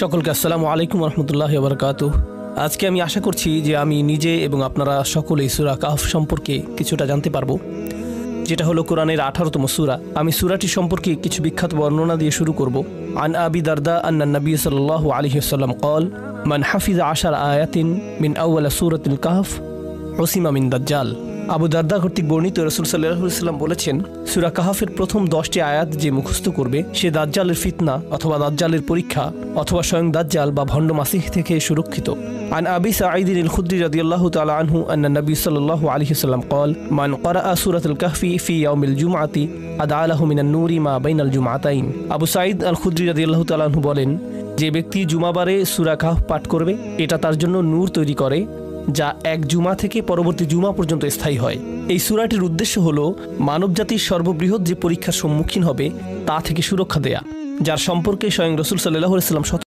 সকলকে আসসালামু আলাইকুম রহমতুল্লাহি ওয়া বারাকাতুহু। আজকে আমি আশা করছি যে আমি নিজে এবং আপনারা সকলেই সূরা কাহফ সম্পর্কে কিছুটা জানতে পারবো, যেটা হলো কোরআনের 18তম সূরা। আমি সূরাটি সম্পর্কে কিছু বিখ্যাত বর্ণনা দিয়ে শুরু করব। আন আবি দারদা আন্না নবী সাল্লাল্লাহু আলাইহি ওয়াসাল্লাম قال من حفظ 10 آيات من أول سورة الكهف عصم من দাজ্জাল। আবু দারদা কর্তৃক বর্ণিত রাসূল সাল্লাল্লাহু আলাইহি ওয়াসাল্লাম বলেছেন, সূরা কাহফের প্রথম 10টি আয়াত যে মুখস্থ করবে সে দাজ্জালের ফিতনা অথবা দাজ্জালের পরীক্ষা অথবা স্বয়ং দাজ্জাল বা ভণ্ড মাসিহ থেকে সুরক্ষিত। عن أبي سعيد الخدري رضي الله تعالى عنه أن النبي صلى الله عليه وسلم قال من قرأ سورة الكهف في يوم الجمعة أدعى له من النور ما بين الجمعتين। আবু সাঈদ আল খুদরি রাদিয়াল্লাহু তাআলা আনহু বলেন, যে ব্যক্তি জুমাবারে সূরা কাহফ পাঠ করবে এটা তার জন্য নূর তৈরি করে যা এক জুমা থেকে পরবর্তী জুমা পর্যন্ত স্থায়ী হয়। এই সূরাটির উদ্দেশ্য হলো মানবজাতির সর্ববৃহৎ যে পরীক্ষার সম্মুখীন হবে তা থেকে সুরক্ষা দেয়া, যার সম্পর্কে স্বয়ং রাসূল সাল্লাল্লাহু আলাইহি ওয়াসাল্লাম